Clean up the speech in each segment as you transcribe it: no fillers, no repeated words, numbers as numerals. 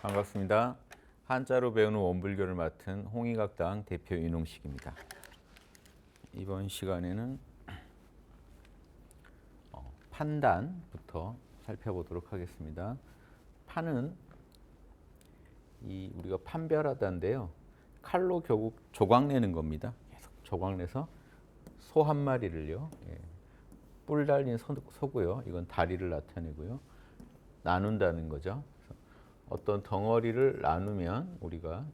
반갑습니다. 한자로 배우는 원불교를 맡은 홍익학당 대표 윤홍식입니다. 이번 시간에는 판단부터 살펴보도록 하겠습니다. 판은 우리가 판별하다인데요. 칼로 결국 조각내는 겁니다. 계속 조각내서 소 한 마리를요. 뿔 달린 소고요. 이건 다리를 나타내고요. 나눈다는 거죠. 어떤 덩어리를 나누면 우리가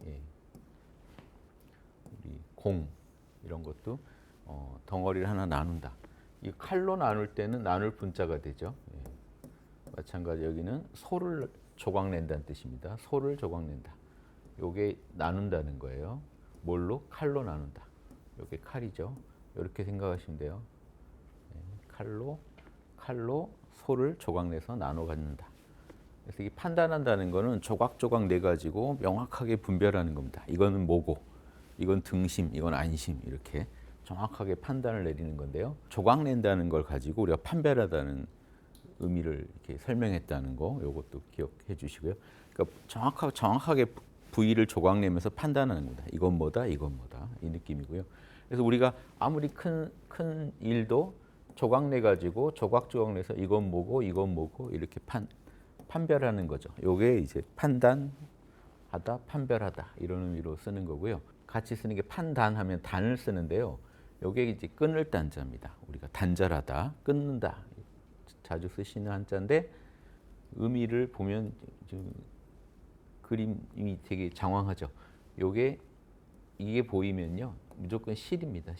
우리 공 이런 것도 덩어리를 하나 나눈다. 이 칼로 나눌 때는 나눌 분자가 되죠. 마찬가지 여기는 소를 조각낸다는 뜻입니다. 소를 조각낸다. 요게 나눈다는 거예요. 뭘로? 칼로 나눈다. 요게 칼이죠. 이렇게 생각하시면 돼요. 칼로 소를 조각내서 나눠 갖는다. 그래서 이 판단한다는 거는 조각조각 내 가지고 명확하게 분별하는 겁니다. 이거는 뭐고, 이건 등심, 이건 안심 이렇게 정확하게 판단을 내리는 건데요. 조각낸다는 걸 가지고 우리가 판별하다는 의미를 이렇게 설명했다는 거, 이것도 기억해 주시고요. 그러니까 정확하게 부위를 조각내면서 판단하는 겁니다. 이건 뭐다, 이건 뭐다 이 느낌이고요. 그래서 우리가 아무리 큰 일도 조각내 가지고 조각조각 내서 이건 뭐고, 이건 뭐고 이렇게 판별하는 거죠. 요게 이제 판단하다, 판별하다 이런 의미로 쓰는 거고요. 같이 쓰는 게 판단하면 단을 쓰는데요. 요게 이제 끊을 단자입니다. 우리가 단절하다, 끊는다 자주 쓰시는 한자인데 의미를 보면 좀 그림이 되게 장황하죠. 이게 보이면요 무조건 실입니다.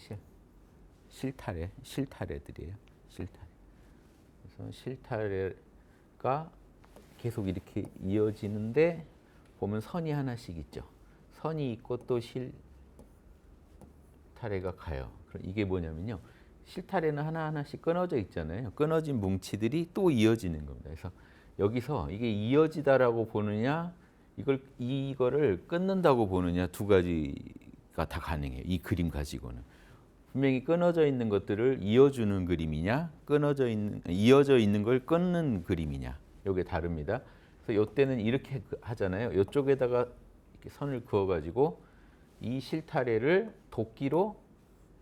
실타래들이에요. 실타래. 그래서 실타래가 계속 이렇게 이어지는데 보면 선이 하나씩 있죠. 선이 있고 또 실타래가 가요. 이게 뭐냐면요. 실타래는 하나하나씩 끊어져 있잖아요. 끊어진 뭉치들이 또 이어지는 겁니다. 그래서 여기서 이게 이어지다라고 보느냐, 이거를 끊는다고 보느냐 두 가지가 다 가능해요. 이 그림 가지고는. 분명히 끊어져 있는 것들을 이어주는 그림이냐, 이어져 있는 걸 끊는 그림이냐. 요게 다릅니다. 그래서 요때는 이렇게 하잖아요. 요쪽에다가 이렇게 선을 그어 가지고 이 실타래를 도끼로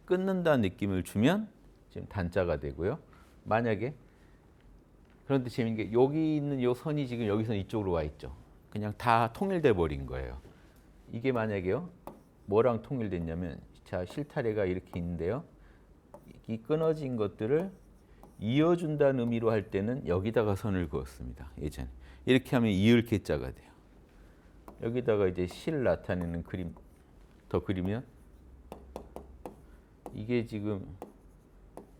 끊는다는 느낌을 주면 지금 단자가 되고요. 만약에 그런데 재밌는 게 여기 있는 요 선이 지금 여기서 이쪽으로 와 있죠. 그냥 다 통일돼 버린 거예요. 이게 만약에요. 뭐랑 통일됐냐면 자, 실타래가 이렇게 있는데요. 이 끊어진 것들을 이어준다는 의미로 할 때는 여기다가 선을 그었습니다. 예전에. 이렇게 하면 이을개자가 돼요. 여기다가 이제 실 나타내는 그림 더 그리면 이게 지금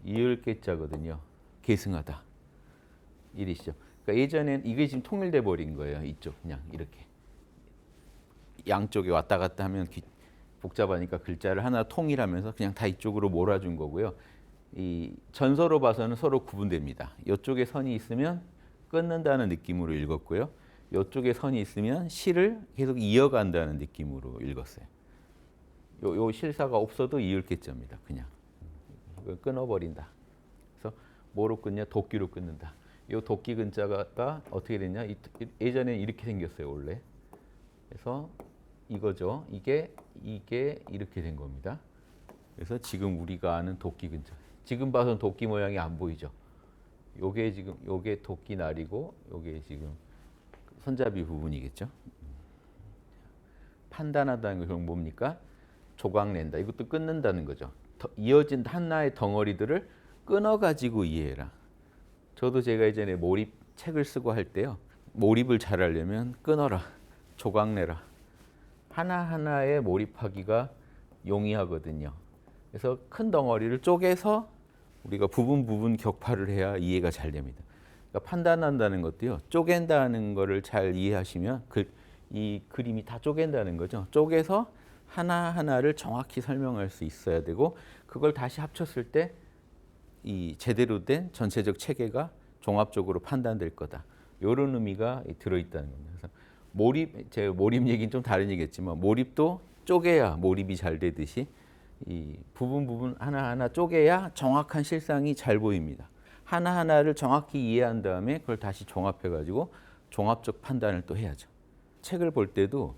이을개자거든요. 계승하다. 이리시죠. 그러니까 예전엔 이게 지금 통일돼 버린 거예요. 이쪽 그냥 이렇게. 양쪽에 왔다 갔다 하면 복잡하니까 글자를 하나 통일하면서 그냥 다 이쪽으로 몰아준 거고요. 이 전서로 봐서는 서로 구분됩니다. 이쪽에 선이 있으면 끊는다는 느낌으로 읽었고요. 이쪽에 선이 있으면 실을 계속 이어간다는 느낌으로 읽었어요. 요 실사가 없어도 이을개자입니다. 그냥 이걸 끊어버린다. 그래서 뭐로 끊냐? 도끼로 끊는다. 요 도끼 근자가 어떻게 됐냐? 예전에 이렇게 생겼어요. 원래. 그래서 이거죠. 이게 이렇게 된 겁니다. 그래서 지금 우리가 아는 도끼 근자. 지금 봐서는 도끼 모양이 안 보이죠. 요게 도끼 날이고 요게 지금 손잡이 부분이겠죠. 판단하다는 건 뭡니까? 조각낸다. 이것도 끊는다는 거죠. 이어진 하나의 덩어리들을 끊어가지고 이해해라. 저도 제가 예전에 몰입 책을 쓰고 할 때요. 몰입을 잘하려면 끊어라. 조각내라. 하나하나에 몰입하기가 용이하거든요. 그래서 큰 덩어리를 쪼개서 우리가 부분 격파를 해야 이해가 잘 됩니다. 그러니까 판단한다는 것도요. 쪼갠다는 거를 잘 이해하시면 이 그림이 다 쪼갠다는 거죠. 쪼개서 하나하나를 정확히 설명할 수 있어야 되고 그걸 다시 합쳤을 때 이 제대로 된 전체적 체계가 종합적으로 판단될 거다. 이런 의미가 들어있다는 겁니다. 그래서 제가 몰입 얘기는 좀 다른 얘기겠지만 몰입도 쪼개야 몰입이 잘 되듯이 이 부분 하나하나 쪼개야 정확한 실상이 잘 보입니다. 하나하나를 정확히 이해한 다음에 그걸 다시 종합해 가지고 종합적 판단을 또 해야죠. 책을 볼 때도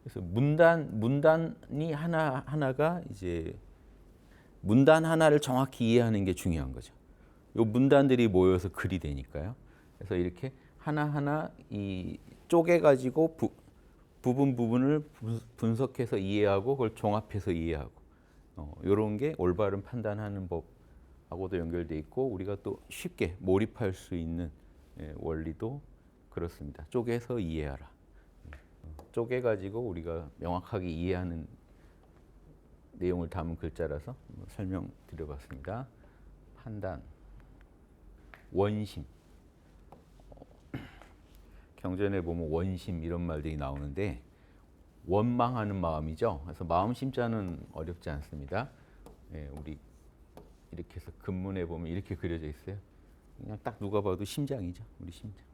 그래서 문단이 하나가 이제 문단 하나를 정확히 이해하는 게 중요한 거죠. 요 문단들이 모여서 글이 되니까요. 그래서 이렇게 하나하나 이 쪼개 가지고 부분을 분석해서 이해하고 그걸 종합해서 이해하고 이런 게 올바른 판단하는 법하고도 연결돼 있고 우리가 또 쉽게 몰입할 수 있는 원리도 그렇습니다. 쪼개서 이해하라. 쪼개 가지고 우리가 명확하게 이해하는 내용을 담은 글자라서 설명드려봤습니다. 판단, 원심. 경전에 보면 원심 이런 말들이 나오는데 원망하는 마음이죠. 그래서 마음심자는 어렵지 않습니다. 우리 이렇게 해서 근문에 보면 이렇게 그려져 있어요. 그냥 딱 누가 봐도 심장이죠. 우리 심장.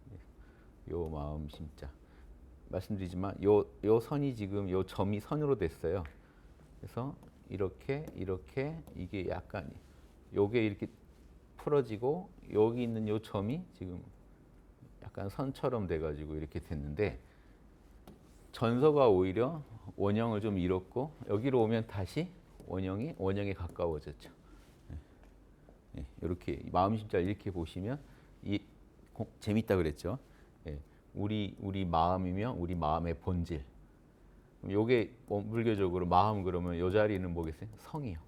요 마음심자. 말씀드리지만 요 선이 지금 요 점이 선으로 됐어요. 그래서 이렇게 이게 약간 요게 이렇게 풀어지고 여기 있는 요 점이 지금 약간 선처럼 돼가지고 이렇게 됐는데 전서가 오히려 원형을 좀 잃었고 여기로 오면 다시 원형에 가까워졌죠. 이렇게 마음심자 이렇게 보시면 재밌다 그랬죠. 우리 마음이며 우리 마음의 본질. 요게 불교적으로 마음 그러면 요 자리는 뭐겠어요? 성이요.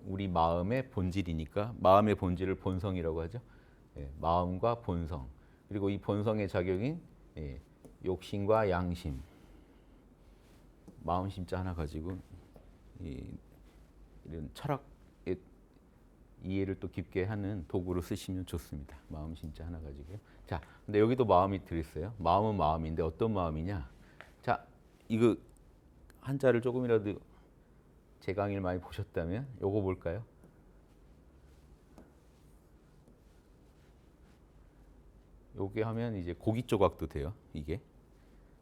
우리 마음의 본질이니까 마음의 본질을 본성이라고 하죠. 마음과 본성 그리고 이 본성의 작용인 욕심과 양심 마음심자 하나 가지고 이런 철학의 이해를 또 깊게 하는 도구로 쓰시면 좋습니다. 마음심자 하나 가지고요. 자, 근데 여기도 마음이 들어있어요. 마음은 마음인데 어떤 마음이냐? 자, 이거 한자를 조금이라도 제 강의를 많이 보셨다면 요거 볼까요? 요게 하면 이제 고기 조각도 돼요. 이게.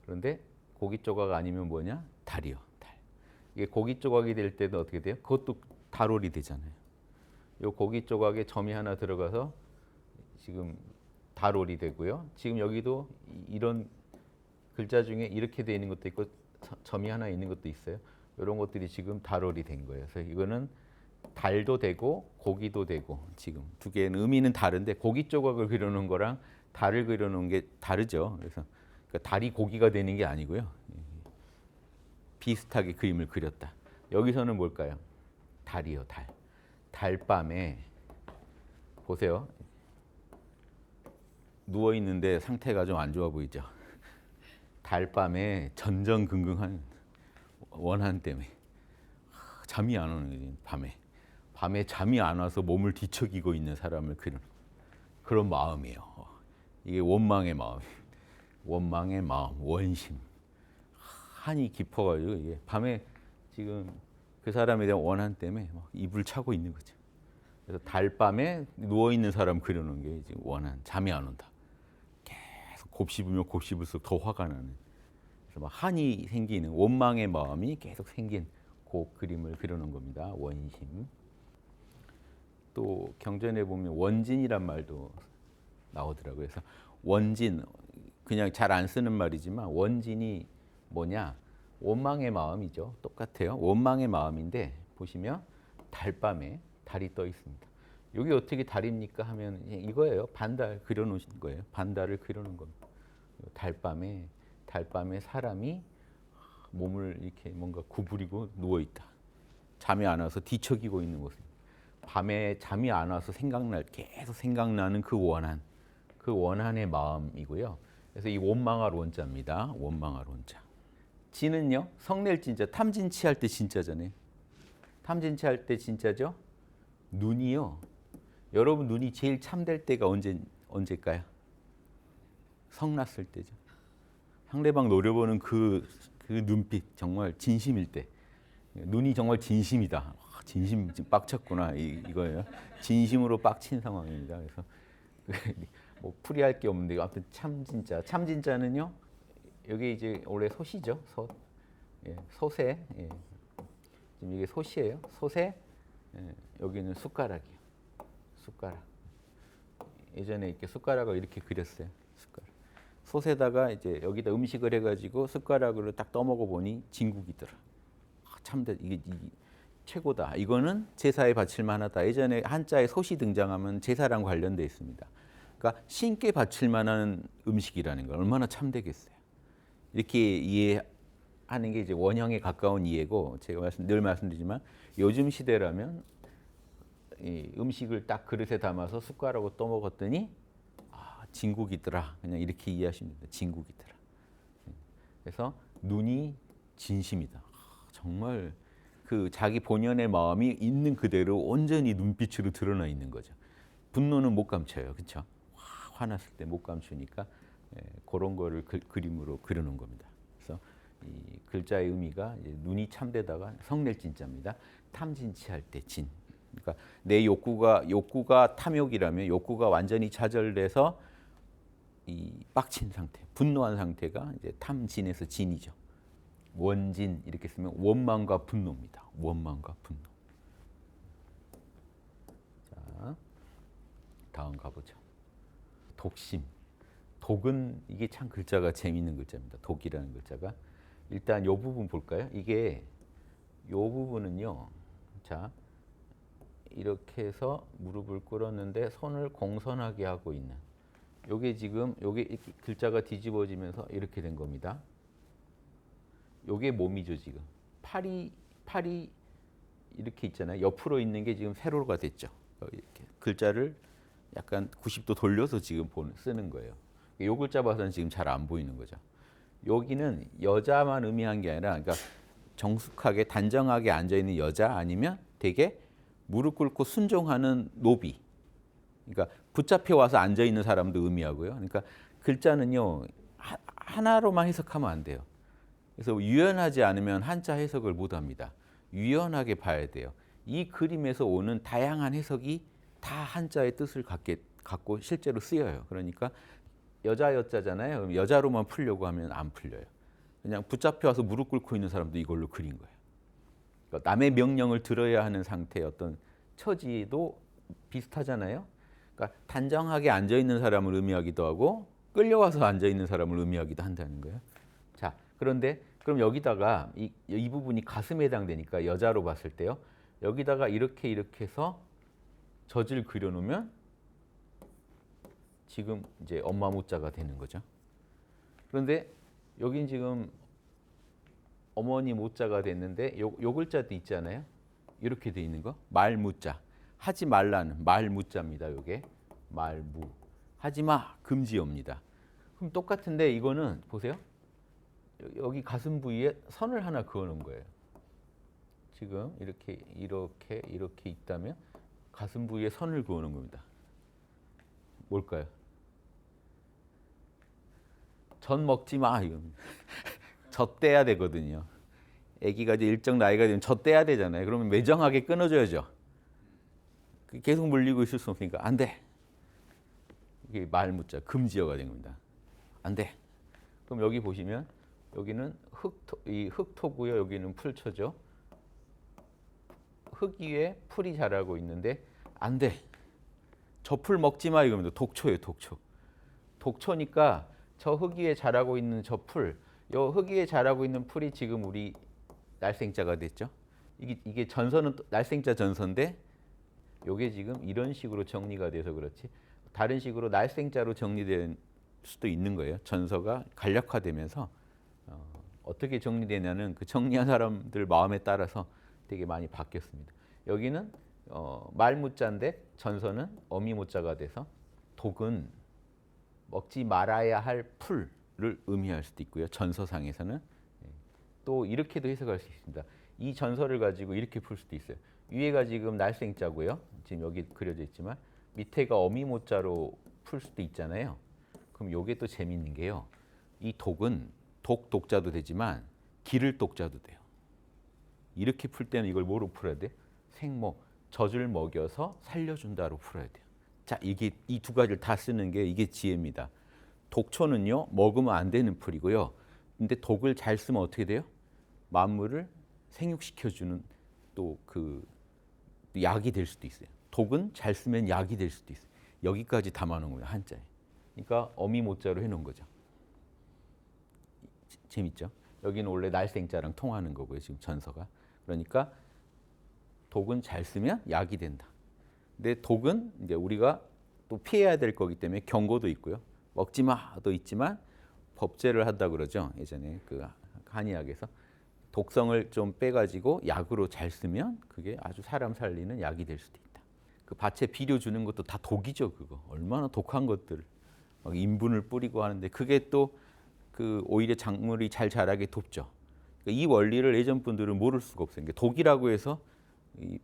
그런데 고기 조각 아니면 뭐냐? 달이요. 달. 이게 고기 조각이 될 때도 어떻게 돼요? 그것도 달월이 되잖아요. 요 고기 조각에 점이 하나 들어가서 지금 달월이 되고요. 지금 여기도 이런 글자 중에 이렇게 돼 있는 것도 있고 점이 하나 있는 것도 있어요. 이런 것들이 지금 달월이 된 거예요. 그래서 이거는 달도 되고 고기도 되고 지금 두 개는 의미는 다른데 고기 조각을 그려놓은 거랑 달을 그려놓은 게 다르죠. 그래서 그러니까 달이 고기가 되는 게 아니고요. 비슷하게 그림을 그렸다. 여기서는 뭘까요? 달이요, 달. 달밤에 보세요. 누워 있는데 상태가 좀 안 좋아 보이죠. 달밤에 전전긍긍한 원한 때문에 잠이 안 오는 거지. 밤에 잠이 안 와서 몸을 뒤척이고 있는 사람을 그런 마음이에요. 이게 원망의 마음, 원심. 한이 깊어가지고 이게 밤에 지금 그 사람에 대한 원한 때문에 막 이불 차고 있는 거죠. 그래서 달밤에 누워 있는 사람 그려놓은 게 지금 원한, 잠이 안 온다. 계속 곱씹으면 곱씹을수록 더 화가 나는. 그래서 막 한이 생기는 원망의 마음이 계속 생긴 그 그림을 그려놓은 겁니다. 원심. 또 경전에 보면 원진이란 말도 나오더라고요. 그래서 원진 그냥 잘 안 쓰는 말이지만 원진이 뭐냐? 원망의 마음이죠. 똑같아요. 원망의 마음인데 보시면 달밤에 달이 떠 있습니다. 여기 어떻게 달입니까 하면 이거예요. 반달 그려놓으신 거예요. 반달을 그려놓은 겁니다. 달밤에 사람이 몸을 이렇게 뭔가 구부리고 누워 있다. 잠이 안 와서 뒤척이고 있는 모습. 밤에 잠이 안 와서 계속 생각나는 그 원한의 마음이고요. 그래서 이 원망할 원자입니다. 원망할 원자. 진은요, 성낼 진짜, 탐진치 할 때 진짜잖아요. 탐진치 할 때 진짜죠. 눈이요. 여러분 눈이 제일 참될 때가 언제일까요? 성났을 때죠. 상대방 노려보는 그 눈빛 정말 진심일 때. 눈이 정말 진심이다. 진심 빡쳤구나 이거예요. 진심으로 빡친 상황입니다. 그래서 뭐 풀이할 게 없는데 아무튼 참진자는요. 여기 이제 원래 솥이죠. 솥에 지금 이게 솥이에요. 솥에 여기는 숟가락이요. 숟가락. 예전에 이렇게 숟가락을 이렇게 그렸어요. 솥에다가 이제 여기다 음식을 해가지고 숟가락으로 딱 떠먹어 보니 진국이더라. 참다 이게 최고다. 이거는 제사에 바칠 만하다. 예전에 한자에 솥이 등장하면 제사랑 관련돼 있습니다. 그러니까 신께 바칠 만한 음식이라는 걸 얼마나 참되겠어요. 이렇게 이해하는 게 이제 원형에 가까운 이해고, 제가 늘 말씀드리지만 요즘 시대라면 이 음식을 딱 그릇에 담아서 숟가락으로 떠먹었더니 진국이더라. 그냥 이렇게 이해하시면 됩니다. 진국이더라. 그래서 눈이 진심이다. 정말 그 자기 본연의 마음이 있는 그대로 온전히 눈빛으로 드러나 있는 거죠. 분노는 못 감춰요. 그렇죠? 화났을 때 못 감추니까 그런 거를 그림으로 그려놓은 겁니다. 그래서 이 글자의 의미가 이제 눈이 참되다가 성낼 진자입니다. 탐진치할 때 진. 그러니까 내 욕구가 탐욕이라면 욕구가 완전히 좌절돼서 이 빡친 상태, 분노한 상태가 이제 탐진에서 진이죠. 원진 이렇게 쓰면 원망과 분노입니다. 원망과 분노. 자, 다음 가보죠. 독심. 독은 이게 참 글자가 재미있는 글자입니다. 독이라는 글자가. 일단 이 부분 볼까요? 이게 이 부분은요. 자, 이렇게 해서 무릎을 꿇었는데 손을 공손하게 하고 있는. 요게 지금 요게 글자가 뒤집어지면서 이렇게 된 겁니다. 요게 몸이죠, 지금. 팔이 이렇게 있잖아요. 옆으로 있는 게 지금 세로가 됐죠. 이렇게 글자를 약간 90도 돌려서 지금 쓰는 거예요. 요 글자 봐서는 지금 잘 안 보이는 거죠. 여기는 여자만 의미한 게 아니라, 그러니까 정숙하게 단정하게 앉아 있는 여자, 아니면 되게 무릎 꿇고 순종하는 노비. 그러니까 붙잡혀 와서 앉아 있는 사람도 의미하고요. 그러니까 글자는요 하나로만 해석하면 안 돼요. 그래서 유연하지 않으면 한자 해석을 못 합니다. 유연하게 봐야 돼요. 이 그림에서 오는 다양한 해석이 다 한자의 뜻을 갖고 실제로 쓰여요. 그러니까 여자잖아요. 그럼 여자로만 풀려고 하면 안 풀려요. 그냥 붙잡혀 와서 무릎 꿇고 있는 사람도 이걸로 그린 거예요. 그러니까 남의 명령을 들어야 하는 상태의 어떤 처지도 비슷하잖아요. 그러니까 단정하게 앉아 있는 사람을 의미하기도 하고 끌려와서 앉아 있는 사람을 의미하기도 한다는 거예요. 자, 그런데 그럼 여기다가 이 부분이 가슴에 해당되니까 여자로 봤을 때요. 여기다가 이렇게 해서 젖을 그려놓으면 지금 이제 엄마 모자가 되는 거죠. 그런데 여긴 지금 어머니 모자가 됐는데 요 글자도 있잖아요. 이렇게 돼 있는 거 말무자. 하지 말라는 말무자입니다. 요게 말무. 하지 마 금지어입니다. 그럼 똑같은데 이거는 보세요. 여기 가슴 부위에 선을 하나 그어 놓은 거예요. 지금 이렇게 있다면 가슴 부위에 선을 그어 놓은 겁니다. 뭘까요? 젖 먹지 마. 젖 떼야 되거든요. 아기가 이제 일정 나이가 되면 젖 떼야 되잖아요. 그러면 매정하게 끊어줘야죠. 계속 물리고 있을 수 없으니까 안 돼. 이게 말무자 금지어가 된 겁니다. 안 돼. 그럼 여기 보시면 여기는 흙토고요. 여기는 풀초죠. 흙 위에 풀이 자라고 있는데 안 돼. 저 풀 먹지 마 이겁니다. 독초예요, 독초. 독초니까 저 흙 위에 자라고 있는 저 풀, 요 흙 위에 자라고 있는 풀이 지금 우리 날생자가 됐죠. 이게 전서는 날생자 전서인데 요게 지금 이런 식으로 정리가 돼서 그렇지 다른 식으로 날생자로 정리된 수도 있는 거예요. 전서가 간략화되면서 어떻게 정리되냐는 그 정리한 사람들 마음에 따라서 되게 많이 바뀌었습니다. 여기는 말무자인데 전서는 어미모자가 돼서 독은 먹지 말아야 할 풀을 의미할 수도 있고요. 전서상에서는 또 이렇게도 해석할 수 있습니다. 이 전서를 가지고 이렇게 풀 수도 있어요. 위에가 지금 날생자고요. 지금 여기 그려져 있지만 밑에가 어미모자로 풀 수도 있잖아요. 그럼 이게 또 재밌는 게요. 이 독은 독자도 되지만 기를 독자도 돼요. 이렇게 풀 때는 이걸 뭐로 풀어야 돼? 생모, 젖을 먹여서 살려준다로 풀어야 돼요. 자, 이게 이 두 가지를 다 쓰는 게 이게 지혜입니다. 독초는요 먹으면 안 되는 풀이고요. 근데 독을 잘 쓰면 어떻게 돼요? 만물을 생육시켜주는 또 그 약이 될 수도 있어요. 독은 잘 쓰면 약이 될 수도 있어요. 여기까지 담아놓은 거예요 한자에. 그러니까 어미모자로 해놓은 거죠. 재밌죠? 여기는 원래 날생자랑 통하는 거고요. 지금 전서가. 그러니까 독은 잘 쓰면 약이 된다. 근데 독은 이제 우리가 또 피해야 될 거기 때문에 경고도 있고요. 먹지 마도 있지만 법제를 한다 그러죠. 예전에 그 한의학에서 독성을 좀 빼가지고 약으로 잘 쓰면 그게 아주 사람 살리는 약이 될 수도 있다. 그 밭에 비료 주는 것도 다 독이죠. 그거 얼마나 독한 것들 막 인분을 뿌리고 하는데 그게 또 그 오히려 작물이 잘 자라게 돕죠. 그러니까 이 원리를 예전 분들은 모를 수가 없어요. 그러니까 독이라고 해서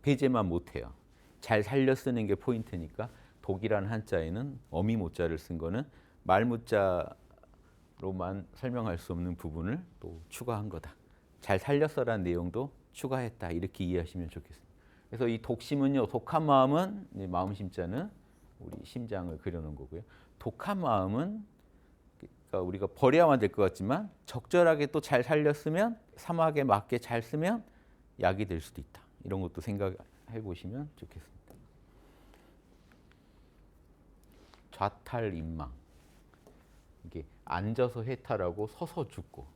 배제만 못해요. 잘 살려 쓰는 게 포인트니까 독이라는 한자에는 어미 모자를 쓴 거는 말무자로만 설명할 수 없는 부분을 또 추가한 거다. 잘 살렸어라는 내용도 추가했다. 이렇게 이해하시면 좋겠습니다. 그래서 이 독심은요. 독한 마음은 마음 심자는 우리 심장을 그려놓은 거고요. 독한 마음은 그러니까 우리가 버려야만 될 것 같지만 적절하게 또 잘 살렸으면 사막에 맞게 잘 쓰면 약이 될 수도 있다. 이런 것도 생각해 보시면 좋겠습니다. 좌탈인망. 이게 앉아서 해탈하고 서서 죽고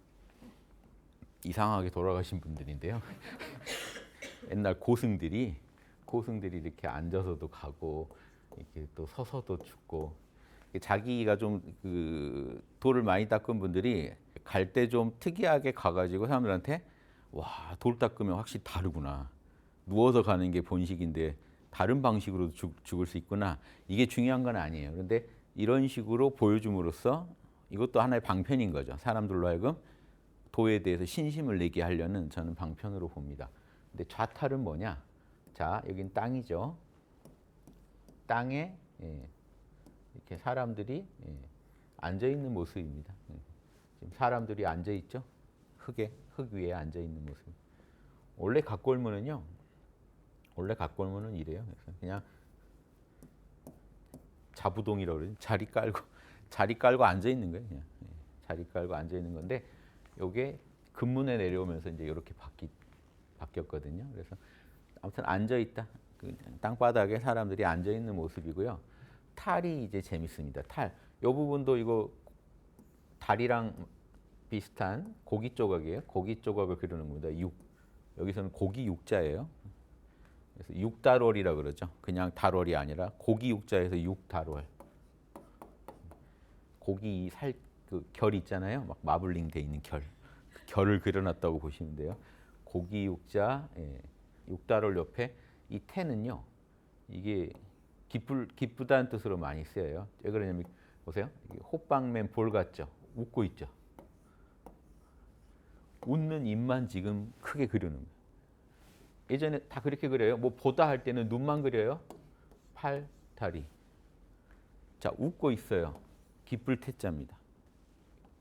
이상하게 돌아가신 분들인데요. 옛날 고승들이 이렇게 앉아서도 가고 이렇게 또 서서도 죽고 자기가 좀 그 돌을 많이 닦은 분들이 갈 때 좀 특이하게 가가지고 사람들한테 와, 돌 닦으면 확실히 다르구나. 누워서 가는 게 본식인데 다른 방식으로도 죽을 수 있구나. 이게 중요한 건 아니에요. 그런데 이런 식으로 보여줌으로써 이것도 하나의 방편인 거죠. 사람들로 하여금 도에 대해서 신심을 내게 하려는 저는 방편으로 봅니다. 근데 좌탈은 뭐냐? 자, 여긴 땅이죠. 땅에 이렇게 사람들이 앉아 있는 모습입니다. 지금 사람들이 앉아 있죠. 흙 위에 앉아 있는 모습. 원래 각골문은요. 이래요. 그래서 그냥 자부동이라고 그러죠. 자리 깔고 앉아 있는 거예요. 그냥 자리 깔고 앉아 있는 건데 요게 근문에 내려오면서 이제 이렇게 바뀌었거든요. 그래서 아무튼 앉아 있다. 그 땅바닥에 사람들이 앉아 있는 모습이고요. 탈이 이제 재밌습니다. 탈. 요 부분도 이거 다리랑 비슷한 고기 조각이에요. 고기 조각을 그리는 겁니다. 여기서는 고기 육자예요. 그래서 육달월이라 그러죠. 그냥 달월이 아니라 고기 육자에서 육달월. 고기 그 결 있잖아요. 막 마블링 돼 있는 결. 그 결을 그려놨다고 보시면 돼요. 고기 육자, 육달월 옆에 이 태는요. 이게 기쁘다는 뜻으로 많이 쓰여요. 왜 그러냐면 보세요. 호빵맨 볼 같죠. 웃고 있죠. 웃는 입만 지금 크게 그리는 거예요. 예전에 다 그렇게 그려요. 뭐 보다 할 때는 눈만 그려요. 팔, 다리. 자, 웃고 있어요. 기쁠 태자입니다.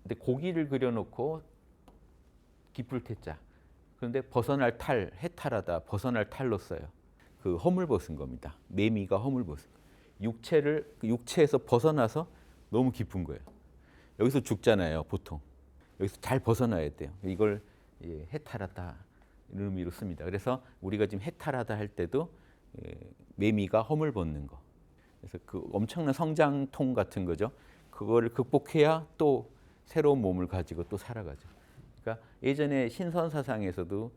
근데 고기를 그려놓고 기쁠 태자. 그런데 벗어날 탈, 해탈하다, 벗어날 탈로 써요. 그 허물벗은 겁니다. 매미가 허물벗은 거예요. 육체에서 벗어나서 너무 기쁜 거예요. 여기서 죽잖아요, 보통. 여기서 잘 벗어나야 돼요. 이걸 해탈하다 이런 의미로 씁니다. 그래서 우리가 지금 해탈하다 할 때도 매미가 허물벗는 거. 그래서 그 엄청난 성장통 같은 거죠. 그거를 극복해야 또 새로운 몸을 가지고 또 살아가죠. 그러니까 예전에 신선 사상에서도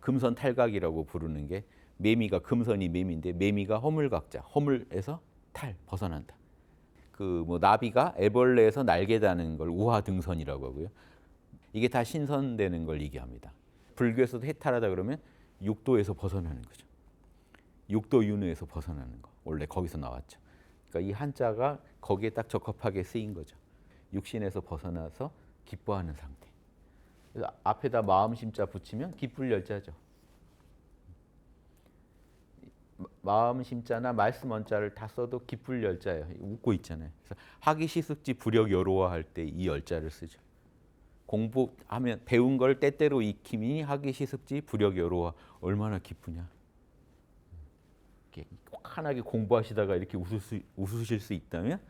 금선 탈각이라고 부르는 게 매미가 금선이 매미인데 매미가 허물각자, 허물에서 탈 벗어난다. 그 뭐 나비가 애벌레에서 날개 다는 걸 우화등선이라고 하고요. 이게 다 신선되는 걸 얘기합니다. 불교에서도 해탈하다 그러면 육도에서 벗어나는 거죠. 육도 윤회에서 벗어나는 거. 원래 거기서 나왔죠. 그러니까 이 한자가 거기에 딱 적합하게 쓰인 거죠. 육신에서 벗어나서 기뻐하는 상태. 그래서 앞에다 마음 심자 붙이면 기쁠 열자죠. 마음 심자나 말씀 원자를 다 써도 기쁠 열자예요. 웃고 있잖아요. 그래서 하기 시습지 부력 여로와 할 때 이 열자를 쓰죠. 공부하면 배운 걸 때때로 익힘이 하기 시습지 부력 여로와 얼마나 기쁘냐. 이렇게 환하게 공부하시다가 이렇게 웃으실 수 있다면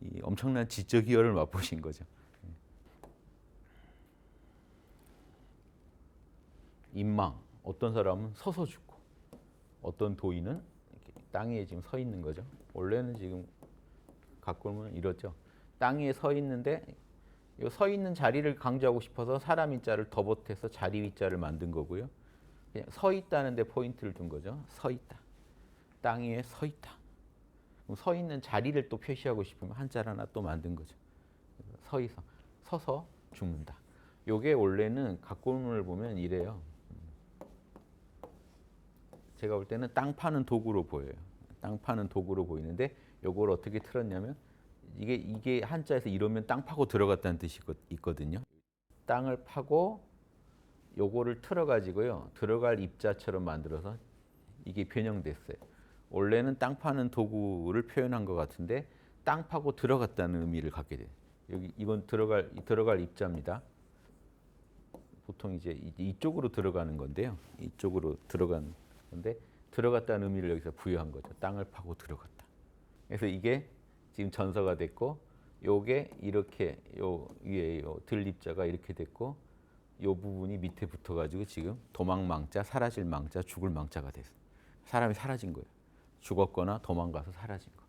이 엄청난 지적 희열을 맛보신 거죠. 인망. 어떤 사람은 서서 죽고 어떤 도인은 땅 위에 지금 서 있는 거죠. 원래는 지금 각골문은 이렇죠. 땅 위에 서 있는데 요 서 있는 자리를 강조하고 싶어서 사람 인자를 더 보태서 자리 위자를 만든 거고요. 그냥 서 있다는 데 포인트를 둔 거죠. 서 있다. 땅 위에 서 있다. 그럼 서 있는 자리를 또 표시하고 싶으면 한자를 하나 또 만든 거죠. 서서 죽는다. 요게 원래는 각본문을 보면 이래요. 제가 볼 때는 땅 파는 도구로 보여요. 땅 파는 도구로 보이는데 요걸 어떻게 틀었냐면 이게 한자에서 이러면 땅 파고 들어갔다는 뜻이 있거든요. 땅을 파고 요거를 틀어 가지고요. 들어갈 입자처럼 만들어서 이게 변형됐어요. 원래는 땅 파는 도구를 표현한 것 같은데 땅 파고 들어갔다는 의미를 갖게 돼요. 여기 이건 들어갈 입자입니다. 보통 이제 이쪽으로 들어가는 건데요. 이쪽으로 들어간 건데 들어갔다는 의미를 여기서 부여한 거죠. 땅을 파고 들어갔다. 그래서 이게 지금 전서가 됐고 요게 이렇게 요 위에 요 들입자가 이렇게 됐고 요 부분이 밑에 붙어 가지고 지금 도망망자, 사라질 망자, 죽을 망자가 됐어요. 사람이 사라진 거예요. 죽었거나 도망가서 사라진 거.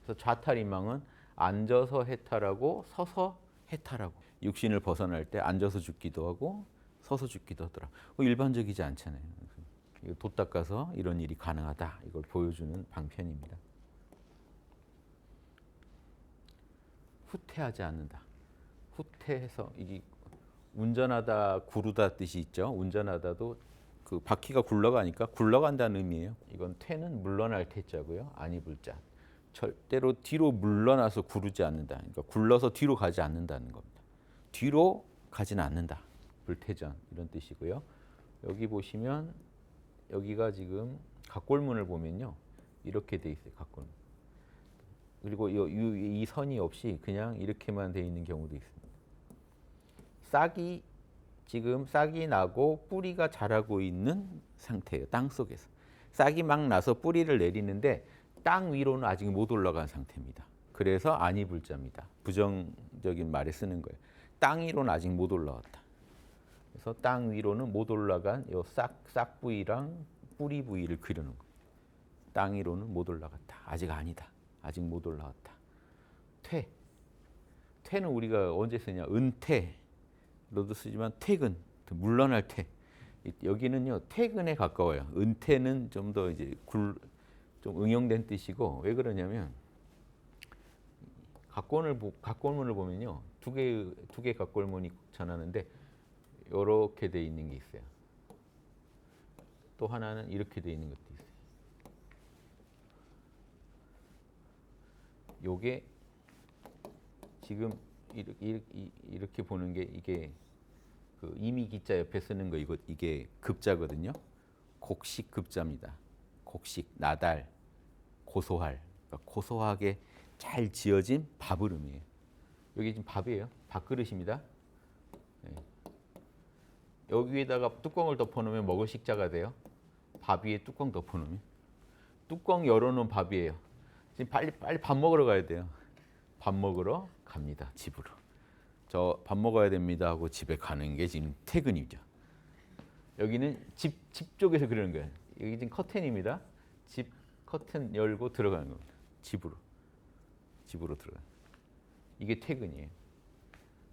그래서 좌탈인망은 앉아서 해탈하고 서서 해탈하고 육신을 벗어날 때 앉아서 죽기도 하고 서서 죽기도 하더라. 일반적이지 않잖아요. 돛 닦아서 이런 일이 가능하다. 이걸 보여주는 방편입니다. 후퇴하지 않는다. 후퇴해서 이게 운전하다 구르다 뜻이 있죠. 운전하다도 그 바퀴가 굴러가니까 굴러간다는 의미예요. 이건 퇴는 물러날 퇴자고요. 아니 불자. 절대로 뒤로 물러나서 구르지 않는다. 그러니까 굴러서 뒤로 가지 않는다는 겁니다. 뒤로 가지는 않는다. 불퇴전 이런 뜻이고요. 여기 보시면 여기가 지금 각골문을 보면요. 이렇게 돼 있어요. 각골문. 그리고 이 선이 없이 그냥 이렇게만 돼 있는 경우도 있습니다. 지금 싹이 나고 뿌리가 자라고 있는 상태예요. 땅 속에서. 싹이 막 나서 뿌리를 내리는데 땅 위로는 아직 못 올라간 상태입니다. 그래서 아니불자입니다. 부정적인 말에 쓰는 거예요. 땅 위로는 아직 못 올라왔다. 그래서 땅 위로는 못 올라간 요 싹 부위랑 뿌리 부위를 그려놓은 거예요. 땅 위로는 못 올라갔다. 아직 아니다. 아직 못 올라왔다. 퇴는 우리가 언제 쓰냐? 은퇴로도 쓰지만 퇴근, 물러날 퇴. 여기는요 퇴근에 가까워요. 은퇴는 좀 더 이제 좀 응용된 뜻이고 왜 그러냐면 각골문을 보면요 두 개 각골문이 전하는데 이렇게 돼 있는 게 있어요. 또 하나는 이렇게 돼 있는 것도 있어요. 요게 지금 이렇게 보는 게 이게 그 이미기자 옆에 쓰는 거 이게 급자거든요. 곡식 급자입니다. 곡식, 나달, 고소할. 그러니까 고소하게 잘 지어진 밥을 의미해요. 여기 지금 밥이에요. 밥그릇입니다. 네. 여기에다가 뚜껑을 덮어놓으면 먹을 식자가 돼요. 밥 위에 뚜껑 덮어놓으면. 뚜껑 열어놓은 밥이에요. 지금 빨리 밥 먹으러 가야 돼요. 밥 먹으러 갑니다. 집으로. 저 밥 먹어야 됩니다 하고 집에 가는 게 지금 퇴근이죠. 여기는 집 쪽에서 그러는 거예요. 여기 지금 커튼입니다. 집 커튼 열고 들어가는 겁니다. 집으로 들어가. 이게 퇴근이에요.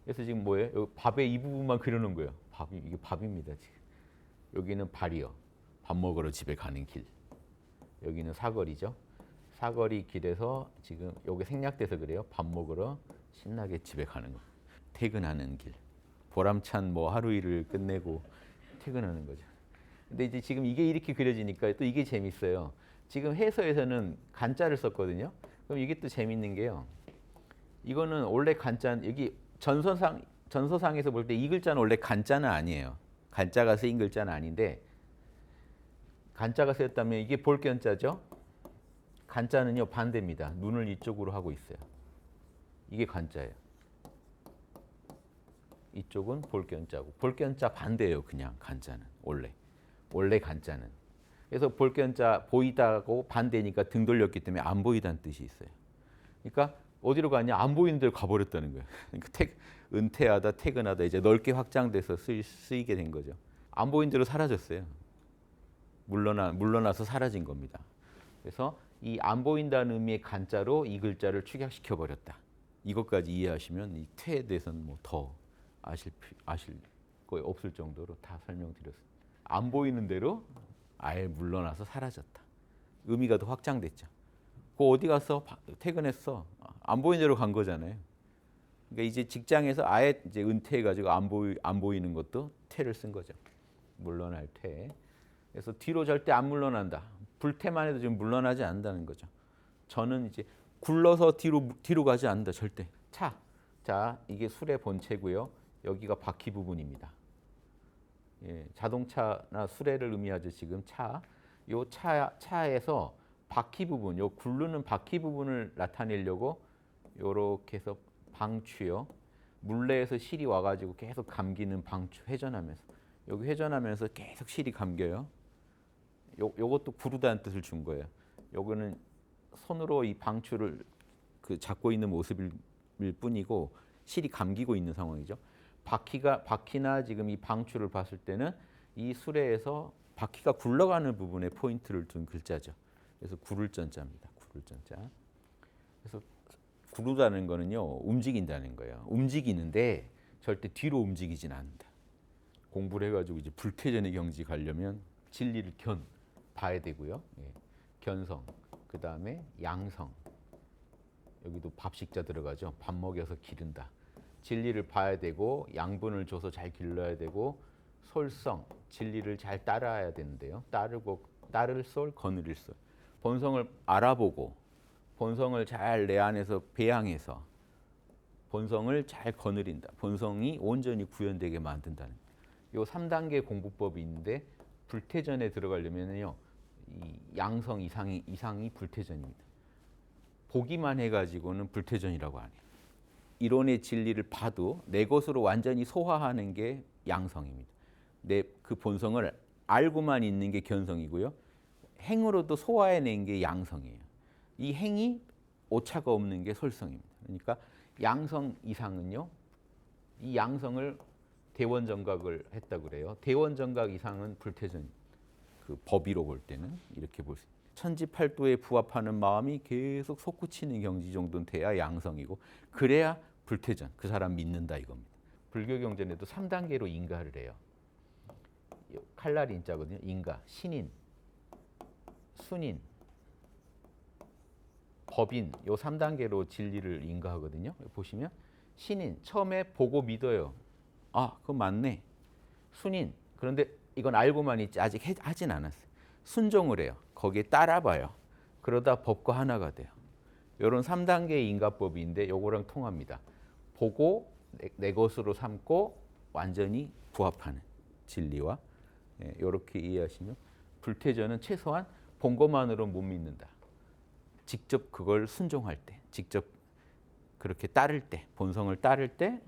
그래서 지금 뭐예요? 여기 밥의 이 부분만 그려놓은 거예요. 이게 밥입니다. 지금 여기는 발이요. 밥 먹으러 집에 가는 길. 여기는 사거리죠. 사거리 길에서 지금 여기 생략돼서 그래요. 밥 먹으러 신나게 집에 가는 거. 퇴근하는 길. 보람찬 뭐 하루 일을 끝내고 퇴근하는 거죠. 근데 이제 지금 이게 이렇게 그려지니까 또 이게 재밌어요. 지금 해서에서는 간자를 썼거든요. 그럼 이게 또 재밌는 게요. 이거는 원래 간자 여기 전서상에서 볼 때 이 글자는 원래 간자는 아니에요. 간자가 쓰인 글자는 아닌데 간자가 쓰였다면 이게 볼견자죠. 간자는요 반대입니다. 눈을 이쪽으로 하고 있어요. 이게 간자예요. 이쪽은 볼견자고 볼견자 반대예요. 그냥 간자는 원래 간자는. 그래서 볼견자 보이다고 반대니까 등 돌렸기 때문에 안 보이다는 뜻이 있어요. 그러니까 어디로 가냐? 안 보이는 데로 가버렸다는 거예요. 그러니까 은퇴하다, 퇴근하다 이제 넓게 확장돼서 쓰이게 된 거죠. 안 보이는 데로 사라졌어요. 물러나서 사라진 겁니다. 그래서 이 안 보인다는 의미의 간자로 이 글자를 축약시켜 버렸다. 이것까지 이해하시면 이 퇴에 대해서는 뭐 더 아실 거의 없을 정도로 다 설명드렸습니다. 안 보이는 대로 아예 물러나서 사라졌다. 의미가 더 확장됐죠. 그 어디 가서 퇴근했어? 안 보이는 대로 간 거잖아요. 그러니까 이제 직장에서 아예 이제 은퇴해가지고 안 보이는 것도 퇴를 쓴 거죠. 물러날 퇴. 그래서 뒤로 절대 안 물러난다. 불퇴만 해도 지금 물러나지 않는다는 거죠. 저는 이제 굴러서 뒤로 가지 않는다. 절대. 차. 자, 이게 술의 본체고요. 여기가 바퀴 부분입니다. 예, 자동차나 수레를 의미하죠. 지금 차. 요 차에서 바퀴 부분, 요 굴르는 바퀴 부분을 나타내려고 요렇게 해서 방추요. 물레에서 실이 와가지고 계속 감기는 방추 회전하면서 여기 회전하면서 계속 실이 감겨요. 요것도 구르다는 뜻을 준 거예요. 요거는 손으로 이 방추를 잡고 있는 모습일 뿐이고 실이 감기고 있는 상황이죠. 바퀴나 지금 이 방추를 봤을 때는 이 수레에서 바퀴가 굴러가는 부분에 포인트를 둔 글자죠. 그래서 구를전자입니다. 구를전자. 그래서 구르다는 거는요, 움직인다는 거예요. 움직이는데 절대 뒤로 움직이진 않는다. 공부를 해가지고 이제 불퇴전의 경지 가려면 진리를 봐야 되고요. 예. 견성, 그 다음에 양성. 여기도 밥식자 들어가죠. 밥 먹여서 기른다. 진리를 봐야 되고 양분을 줘서 잘 길러야 되고 솔성, 진리를 잘 따라야 되는데요. 따를 솔, 거느릴 솔. 본성을 알아보고 본성을 잘 내 안에서 배양해서 본성을 잘 거느린다. 본성이 온전히 구현되게 만든다는 요 3단계 공부법이 있는데 불퇴전에 들어가려면요. 이 양성 이상이 불퇴전입니다. 보기만 해가지고는 불퇴전이라고 안 해요. 이론의 진리를 봐도 내 것으로 완전히 소화하는 게 양성입니다. 내 그 본성을 알고만 있는 게 견성이고요. 행으로도 소화해낸 게 양성이에요. 이 행이 오차가 없는 게 솔성입니다. 그러니까 양성 이상은요. 이 양성을 대원정각을 했다고 그래요. 대원정각 이상은 불퇴전. 그 법의로 볼 때는 이렇게 볼 수 있습니다. 천지팔도에 부합하는 마음이 계속 솟구치는 경지 정도는 돼야 양성이고 그래야 불퇴전. 그 사람 믿는다 이겁니다. 불교 경전에도 3단계로 인가를 해요. 칼날 인자거든요. 인가, 신인, 순인, 법인 요 3단계로 진리를 인가하거든요. 보시면 신인 처음에 보고 믿어요. 아, 그거 맞네. 순인 그런데 이건 알고만 있지 아직 하진 않았어요. 순종을 해요. 거기에 따라봐요. 그러다 법과 하나가 돼요. 이런 3단계의 인가법인데 요거랑 통합니다. 보고 내 것으로 삼고 완전히 부합하는 진리와 이렇게 이해하시면 불퇴전은 최소한 본 것만으로 못 믿는다. 직접 그걸 순종할 때, 직접 그렇게 따를 때, 본성을 따를 때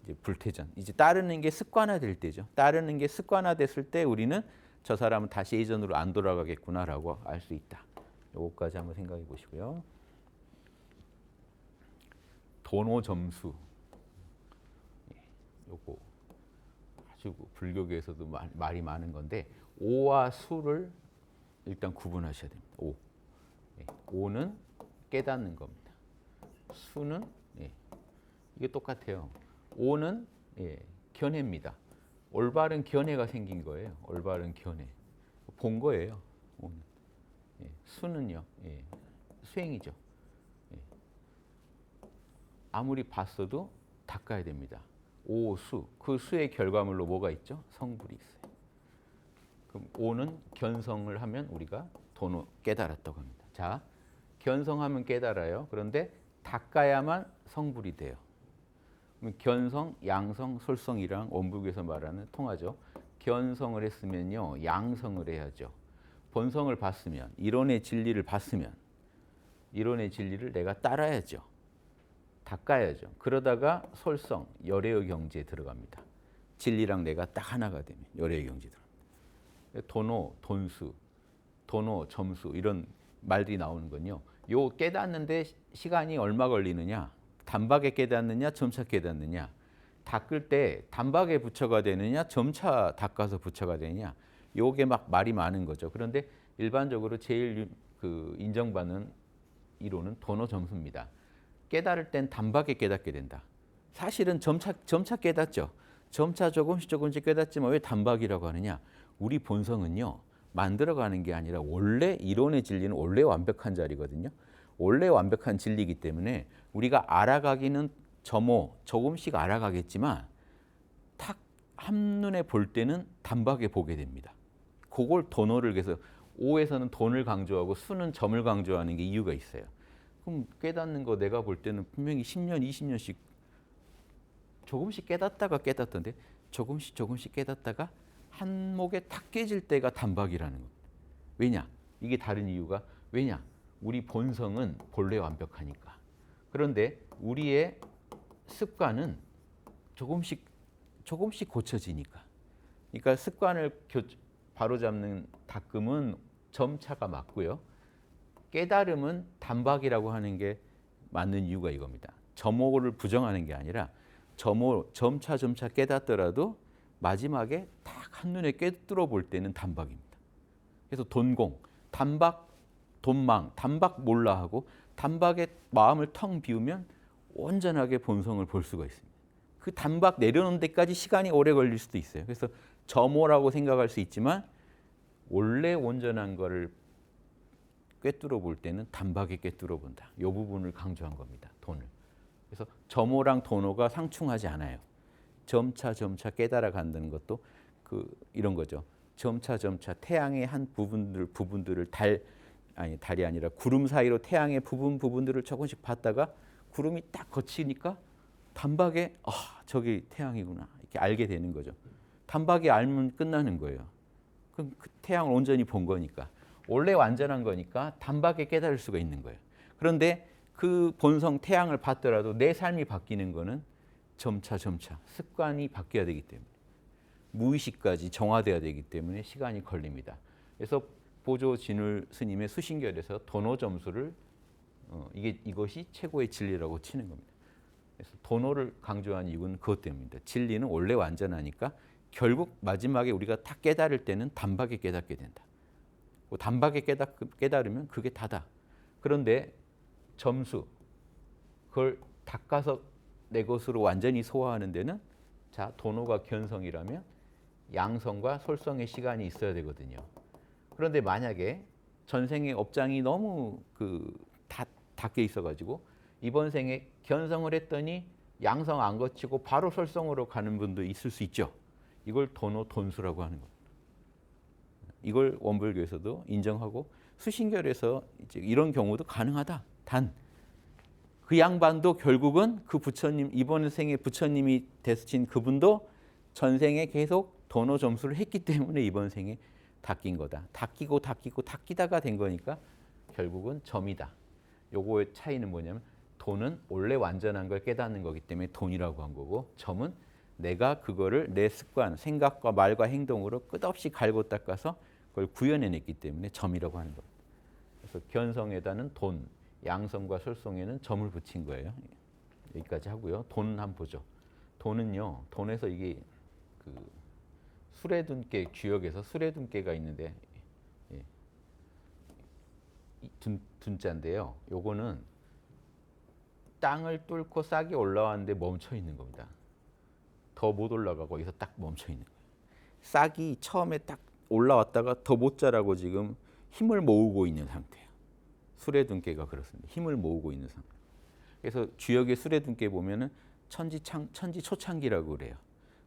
이제 불퇴전. 이제 따르는 게 습관화될 때죠. 따르는 게 습관화됐을 때 우리는 저 사람은 다시 예전으로 안 돌아가겠구나라고 알 수 있다. 요거까지 한번 생각해 보시고요. 도노점수. 요거 아주 불교계에서도 말이 많은 건데 오와 수를 일단 구분하셔야 됩니다. 오. 오는 깨닫는 겁니다. 수는 이게 똑같아요. 오는 견해입니다. 올바른 견해가 생긴 거예요. 올바른 견해. 본 거예요. 오는. 수는요. 수행이죠. 아무리 봤어도 닦아야 됩니다. 오수. 그 수의 결과물로 뭐가 있죠? 성불이 있어요. 그럼 오는 견성을 하면 우리가 도노 깨달았다고 합니다. 자, 견성하면 깨달아요. 그런데 닦아야만 성불이 돼요. 견성, 양성, 솔성이랑 원불교에서 말하는 통하죠. 견성을 했으면요, 양성을 해야죠. 본성을 봤으면, 이론의 진리를 봤으면, 이론의 진리를 내가 따라야죠. 닦아야죠. 그러다가 솔성, 열애의 경지에 들어갑니다. 진리랑 내가 딱 하나가 되면 열애의 경지에 들어갑니다. 도노, 돈수, 도노, 점수 이런 말들이 나오는 건요. 요 깨닫는데 시간이 얼마 걸리느냐? 단박에 깨닫느냐, 점차 깨닫느냐. 닦을 때 단박에 부처가 되느냐, 점차 닦아서 부처가 되느냐. 요게 막 말이 많은 거죠. 그런데 일반적으로 제일 인정받는 이론은 도노 점수입니다. 깨달을 땐 단박에 깨닫게 된다. 사실은 점차 깨닫죠. 점차 조금씩 깨닫지만 왜 단박이라고 하느냐? 우리 본성은요. 만들어가는 게 아니라 원래 이론의 진리는 원래 완벽한 자리거든요. 원래 완벽한 진리이기 때문에 우리가 알아가기는 조금씩 알아가겠지만 탁 한눈에 볼 때는 단박에 보게 됩니다. 그걸 도노를 해서 오에서는 돈을 강조하고 수는 점을 강조하는 게 이유가 있어요. 그럼 깨닫는 거 내가 볼 때는 분명히 10년, 20년씩 조금씩 깨닫다가 깨닫던데 조금씩 깨닫다가 한목에 탁 깨질 때가 단박이라는 겁니다. 왜냐? 이게 다른 이유가 왜냐? 우리 본성은 본래 완벽하니까. 그런데 우리의 습관은 조금씩 고쳐지니까. 그러니까 습관을 바로잡는 닦음은 점차가 맞고요. 깨달음은 단박이라고 하는 게 맞는 이유가 이겁니다. 점호를 부정하는 게 아니라 점차 깨닫더라도 마지막에 딱 한눈에 꿰뚫어 볼 때는 단박입니다. 그래서 돈공, 단박, 돈망, 단박 몰라 하고 단박에 마음을 텅 비우면 온전하게 본성을 볼 수가 있습니다. 그 단박 내려놓는 데까지 시간이 오래 걸릴 수도 있어요. 그래서 점호라고 생각할 수 있지만 원래 온전한 거를 꿰뚫어 볼 때는 단박에 꿰뚫어 본다. 이 부분을 강조한 겁니다. 돈을. 그래서 점호랑 도노가 상충하지 않아요. 점차 깨달아 간다는 것도 이런 거죠. 점차 태양의 한 부분들을 달이 아니라 구름 사이로 태양의 부분들을 조금씩 봤다가 구름이 딱 거치니까 단박에 저기 태양이구나 이렇게 알게 되는 거죠. 단박에 알면 끝나는 거예요. 그럼 그 태양을 온전히 본 거니까 원래 완전한 거니까 단박에 깨달을 수가 있는 거예요. 그런데 그 본성 태양을 봤더라도 내 삶이 바뀌는 거는 점차 습관이 바뀌어야 되기 때문에 무의식까지 정화돼야 되기 때문에 시간이 걸립니다. 그래서 보조 진울 스님의 수신결에서 도노 점수를 이것이 최고의 진리라고 치는 겁니다. 그래서 도노를 강조한 이유는 그것 때문입니다. 진리는 원래 완전하니까 결국 마지막에 우리가 다 깨달을 때는 단박에 깨닫게 된다. 단박에 깨달으면 그게 다다. 그런데 점수 그걸 닦아서 내 것으로 완전히 소화하는 데는 자 도노가 견성이라면 양성과 솔성의 시간이 있어야 되거든요. 그런데 만약에 전생의 업장이 너무 닫혀 있어가지고 이번 생에 견성을 했더니 양성 안 거치고 바로 솔성으로 가는 분도 있을 수 있죠. 이걸 도노 돈수라고 하는 겁니다. 이걸 원불교에서도 인정하고 수신결에서 이제 이런 경우도 가능하다. 단 그 양반도 결국은 그 부처님 이번 생에 부처님이 되신 그분도 전생에 계속 도노 점수를 했기 때문에 이번 생에 닦인 거다. 닦이다가 된 거니까 결국은 점이다. 요거의 차이는 뭐냐면 돈은 원래 완전한 걸 깨닫는 거기 때문에 돈이라고 한 거고 점은 내가 그거를 내 습관, 생각과 말과 행동으로 끝없이 갈고 닦아서 그걸 구현해냈기 때문에 점이라고 하는 겁니다. 그래서 견성에다는 돈, 양성과 솔성에는 점을 붙인 거예요. 여기까지 하고요. 돈 한번 보죠. 돈은요. 돈에서 이게 수레둔께 규역에서 수레둔께가 있는데 둔자인데요. 요거는 땅을 뚫고 싹이 올라왔는데 멈춰 있는 겁니다. 더 못 올라가고 여기서 딱 멈춰 있는 거예요. 싹이 처음에 딱 올라왔다가 더 못 자라고 지금 힘을 모으고 있는 상태예요. 수레둔께가 그렇습니다. 힘을 모으고 있는 상태. 그래서 주역의 수레둔께 보면은 천지초창기라고 그래요.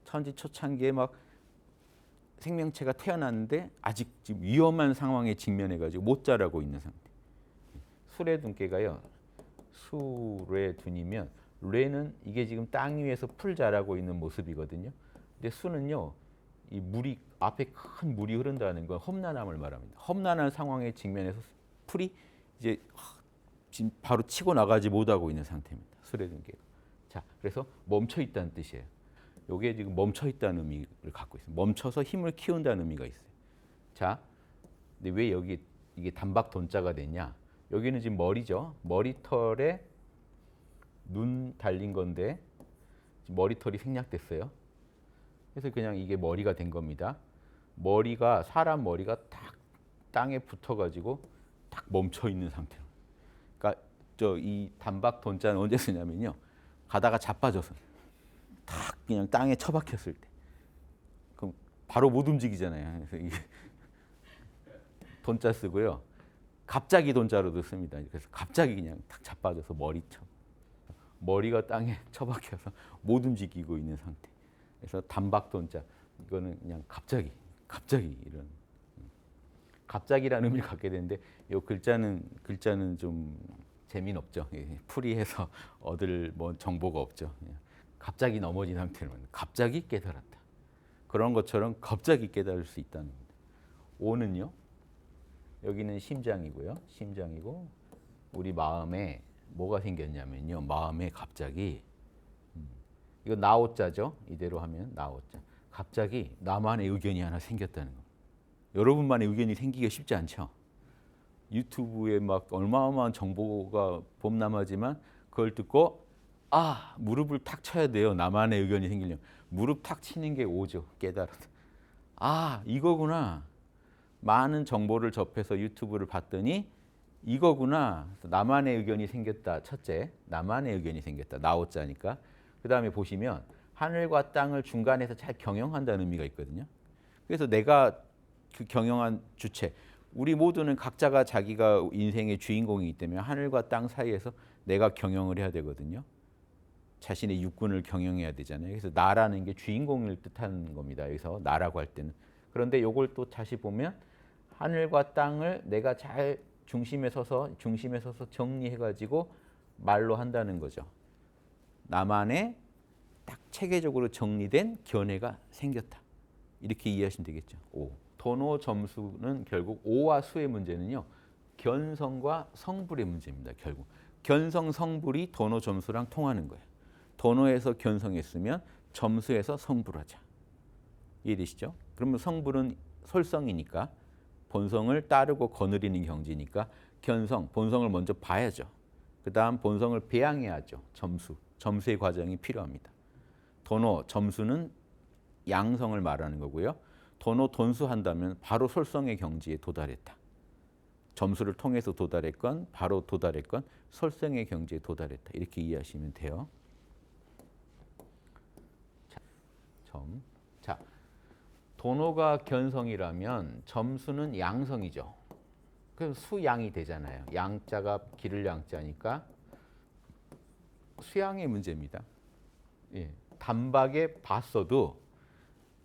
천지초창기에 막 생명체가 태어났는데 아직 지금 위험한 상황에 직면해가지고 못 자라고 있는 상태. 수레둔께가요. 수레둔이면 뢰는 이게 지금 땅 위에서 풀 자라고 있는 모습이거든요. 근데 수는요. 이 물이 앞에 큰 물이 흐른다는 건 험난함을 말합니다. 험난한 상황에 직면해서 풀이 이제 지금 바로 치고 나가지 못하고 있는 상태입니다. 수레둔께가. 자, 그래서 멈춰 있다는 뜻이에요. 이게 지금 멈춰 있다는 의미를 갖고 있어요. 멈춰서 힘을 키운다는 의미가 있어요. 자, 근데 왜 여기 이게 단박 돈자가 됐냐? 여기는 지금 머리죠. 머리털에 눈 달린 건데 머리털이 생략됐어요. 그래서 그냥 이게 머리가 된 겁니다. 머리가 사람 머리가 딱 땅에 붙어가지고 딱 멈춰 있는 상태로. 그러니까 저 이 단박 돈자는 언제 쓰냐면요. 가다가 자빠져서 탁 그냥 땅에 처박혔을 때. 그럼 바로 못 움직이잖아요. 그래서 이게 돈자 쓰고요. 갑자기 돈자로도 씁니다. 그래서 갑자기 그냥 탁 자빠져서 머리가 땅에 처박혀서 못 움직이고 있는 상태. 그래서 단박 돈자. 이거는 그냥 갑자기 이런 갑자기라는 의미를 갖게 되는데 이 글자는 좀 재미는 없죠. 풀이해서 얻을 뭐 정보가 없죠. 갑자기 넘어진 상태는 갑자기 깨달았다. 그런 것처럼 갑자기 깨달을 수 있다는 겁니다. 오는요. 여기는 심장이고요. 심장이고 우리 마음에 뭐가 생겼냐면요. 마음에 갑자기 이거 나오자죠. 이대로 하면 나오자. 갑자기 나만의 의견이 하나 생겼다는 겁니다. 여러분만의 의견이 생기기가 쉽지 않죠. 유튜브에 막 어마어마한 정보가 범람하지만 그걸 듣고 무릎을 탁 쳐야 돼요. 나만의 의견이 생기려면. 무릎 탁 치는 게 오죠. 깨달았다. 이거구나. 많은 정보를 접해서 유튜브를 봤더니 이거구나. 나만의 의견이 생겼다. 첫째, 나만의 의견이 생겼다. 나오자니까. 그 다음에 보시면 하늘과 땅을 중간에서 잘 경영한다는 의미가 있거든요. 그래서 내가 그 경영한 주체, 우리 모두는 각자가 자기가 인생의 주인공이기 때문에 하늘과 땅 사이에서 내가 경영을 해야 되거든요. 자신의 육군을 경영해야 되잖아요. 그래서 나라는 게 주인공을 뜻하는 겁니다. 여기서 나라고 할 때는. 그런데 이걸 또 다시 보면 하늘과 땅을 내가 잘 중심에 서서 정리해가지고 말로 한다는 거죠. 나만의 딱 체계적으로 정리된 견해가 생겼다. 이렇게 이해하시면 되겠죠. 도노 점수는 결국 오와 수의 문제는요. 견성과 성불의 문제입니다. 결국 견성 성불이 도노 점수랑 통하는 거예요. 도노에서 견성했으면 점수에서 성불하자. 이해되시죠? 그러면 성불은 솔성이니까 본성을 따르고 거느리는 경지니까 견성, 본성을 먼저 봐야죠. 그 다음 본성을 배양해야죠. 점수의 과정이 필요합니다. 도노, 점수는 양성을 말하는 거고요. 도노, 돈수한다면 바로 솔성의 경지에 도달했다. 점수를 통해서 도달했건 바로 도달했건 솔성의 경지에 도달했다. 이렇게 이해하시면 돼요. 자, 도노가 견성이라면 점수는 양성이죠. 그래서 수양이 되잖아요. 양자가 기를 양자니까 수양의 문제입니다. 단박에 봤어도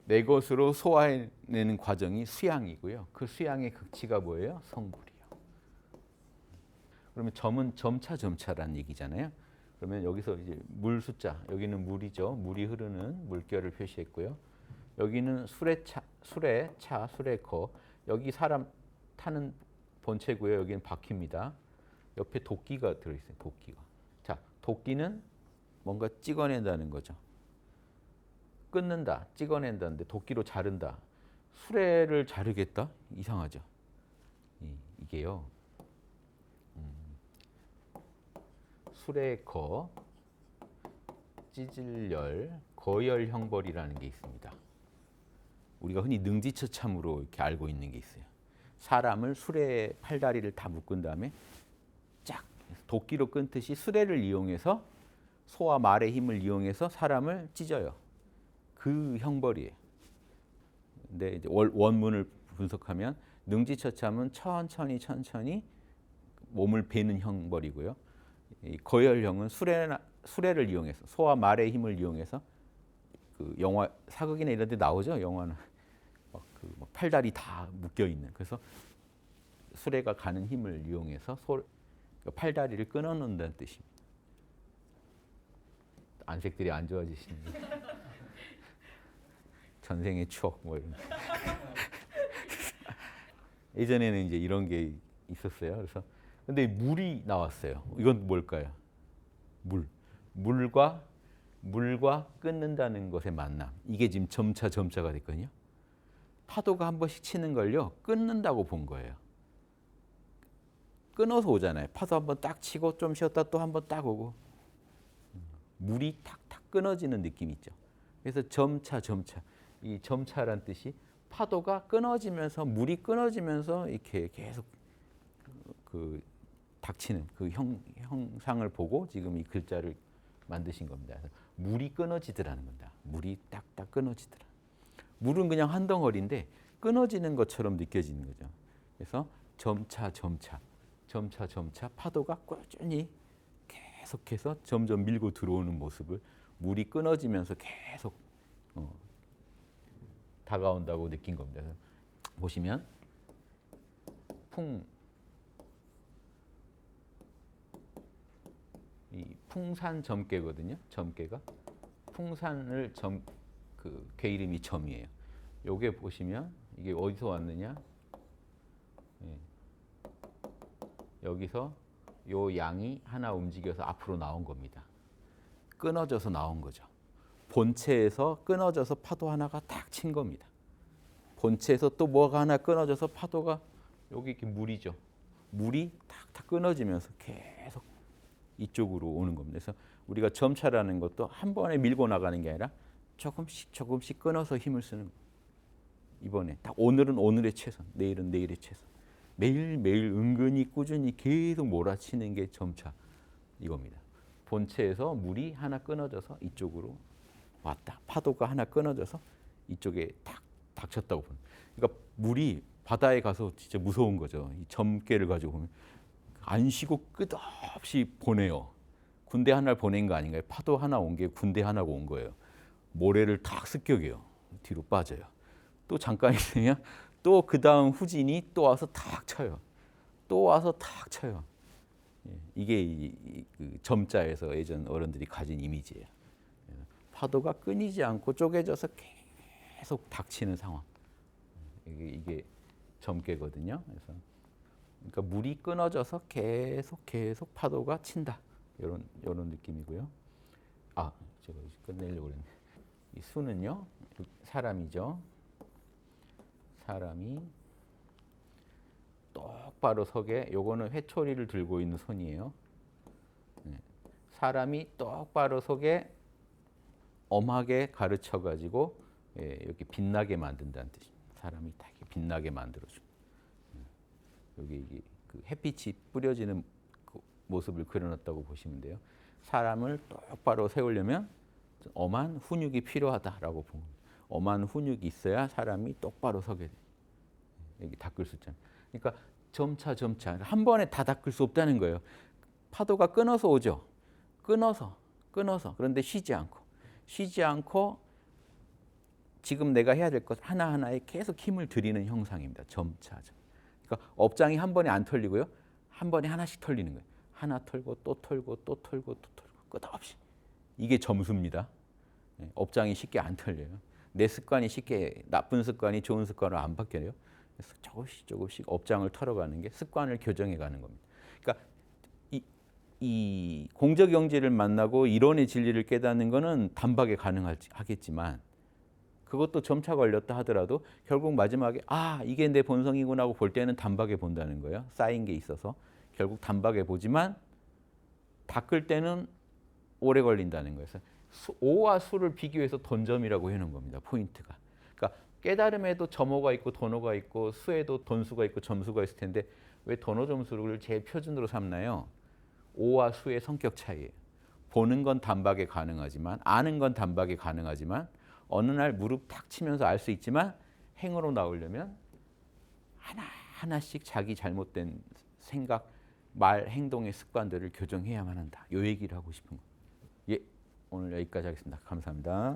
내 것으로 소화해내는 과정이 수양이고요. 그 수양의 극치가 뭐예요? 성불이요. 그러면 점은 점차라는 얘기잖아요. 그러면 여기서 이제 물 숫자, 여기는 물이죠. 물이 흐르는 물결을 표시했고요. 여기는 술의 코. 여기 사람 타는 본체고요. 여기는 바퀴입니다. 옆에 도끼가 들어있어요. 도끼가. 자, 도끼는 뭔가 찍어낸다는 거죠. 끊는다, 찍어낸다는데 도끼로 자른다. 수레를 자르겠다? 이상하죠. 이게요. 수레거, 찌질열, 거열 형벌이라는 게 있습니다. 우리가 흔히 능지처참으로 이렇게 알고 있는 게 있어요. 사람을 수레 팔다리를 다 묶은 다음에 쫙 도끼로 끊듯이 수레를 이용해서 소와 말의 힘을 이용해서 사람을 찢어요. 그 형벌이에요. 근데 이제 원문을 분석하면 능지처참은 천천히 몸을 베는 형벌이고요. 이 거열형은 수레를 이용해서 소와 말의 힘을 이용해서 그 영화 사극이나 이런 데 나오죠. 영화는 팔다리 다 묶여 있는. 그래서 수레가 가는 힘을 이용해서 팔다리를 끊어 놓는다는 뜻입니다. 안색들이 안 좋아지시는. 전생의 추억 뭐 이런. 예전에는 이제 이런 게 있었어요. 그래서 근데 물이 나왔어요. 이건 뭘까요? 물과 끊는다는 것의 만남. 이게 지금 점차가 됐거든요. 파도가 한 번씩 치는 걸요. 끊는다고 본 거예요. 끊어서 오잖아요. 파도 한 번 딱 치고 좀 쉬었다 또 한 번 딱 오고. 물이 탁탁 끊어지는 느낌이 있죠. 그래서 점차. 이 점차란 뜻이 파도가 끊어지면서 물이 끊어지면서 이렇게 계속 그 닥치는 그 형상을 보고 지금 이 글자를 만드신 겁니다. 그래서 물이 끊어지더라는 겁니다. 물이 딱딱 끊어지더라. 물은 그냥 한 덩어리인데 끊어지는 것처럼 느껴지는 거죠. 그래서 점차 파도가 꾸준히 계속해서 점점 밀고 들어오는 모습을 물이 끊어지면서 계속 다가온다고 느낀 겁니다. 그래서 보시면 이 풍산 점괘거든요. 점괘가 풍산을 괴 이름이 점이에요. 요게 보시면 이게 어디서 왔느냐? 예. 여기서 요 양이 하나 움직여서 앞으로 나온 겁니다. 끊어져서 나온 거죠. 본체에서 끊어져서 파도 하나가 탁 친 겁니다. 본체에서 또 뭐가 하나 끊어져서 파도가 여기 이렇게 물이죠. 물이 탁탁 끊어지면서 계속 이쪽으로 오는 겁니다. 그래서 우리가 점차라는 것도 한 번에 밀고 나가는 게 아니라 조금씩 끊어서 힘을 쓰는 거예요. 이번에 딱 오늘은 오늘의 최선, 내일은 내일의 최선. 매일매일 은근히 꾸준히 계속 몰아치는 게 점차 이겁니다. 본체에서 물이 하나 끊어져서 이쪽으로 왔다. 파도가 하나 끊어져서 이쪽에 탁 닥쳤다고 보는. 그러니까 물이 바다에 가서 진짜 무서운 거죠. 이 점괘를 가지고 보면 안 쉬고 끝없이 보내요. 군대 하나를 보낸 거 아닌가요? 파도 하나 온 게 군대 하나가 온 거예요. 모래를 탁 습격해요. 뒤로 빠져요. 또 잠깐 있으면 또 그 다음 후진이 또 와서 탁 쳐요. 또 와서 탁 쳐요. 이게 그 점자에서 예전 어른들이 가진 이미지예요. 파도가 끊이지 않고 쪼개져서 계속 닥치는 상황. 이게 점괘거든요. 그래서 그러니까 물이 끊어져서 계속 파도가 친다. 이런 느낌이고요. 제가 끝내려고 그랬네. 이 수는요, 사람이죠. 사람이 똑바로 서게, 요거는 회초리를 들고 있는 손이에요. 사람이 똑바로 서게 엄하게 가르쳐 가지고 이렇게 빛나게 만든다는 뜻입니다. 사람이 다 빛나게 만들어줍니다. 여기 이게 그 햇빛이 뿌려지는 그 모습을 그려놨다고 보시면 돼요. 사람을 똑바로 세우려면 엄한 훈육이 필요하다라고 봅니다. 엄한 훈육이 있어야 사람이 똑바로 서게 돼요. 여기 닦을 수 있잖아요. 그러니까 점차 한 번에 다 닦을 수 없다는 거예요. 파도가 끊어서 오죠. 끊어서 그런데 쉬지 않고 지금 내가 해야 될 것 하나하나에 계속 힘을 들이는 형상입니다. 점차. 그러니까 업장이 한 번에 안 털리고요. 한 번에 하나씩 털리는 거예요. 하나 털고 또 털고 끝없이. 이게 점수입니다. 업장이 쉽게 안 털려요. 내 습관이 쉽게 나쁜 습관이 좋은 습관으로 안 바뀌어요. 그래서 조금씩 업장을 털어가는 게 습관을 교정해가는 겁니다. 그러니까 이 공적 경지를 만나고 이론의 진리를 깨닫는 것은 단박에 가능하겠지만 그것도 점차 걸렸다 하더라도 결국 마지막에 이게 내 본성이구나 하고 볼 때는 단박에 본다는 거예요. 쌓인 게 있어서 결국 단박에 보지만 닦을 때는 오래 걸린다는 거예요. 그래서 오와 수를 비교해서 돈점이라고 해놓은 겁니다. 포인트가. 그러니까 깨달음에도 점오가 있고 돈오가 있고 수에도 돈수가 있고 점수가 있을 텐데 왜 돈오 점수를 제일 표준으로 삼나요? 오와 수의 성격 차이예요. 보는 건 단박에 가능하지만 아는 건 단박에 가능하지만 어느 날 무릎 탁 치면서 알 수 있지만 행으로 나오려면 하나씩 자기 잘못된 생각, 말, 행동의 습관들을 교정해야만 한다. 이 얘기를 하고 싶은 거예요. 오늘 여기까지 하겠습니다. 감사합니다.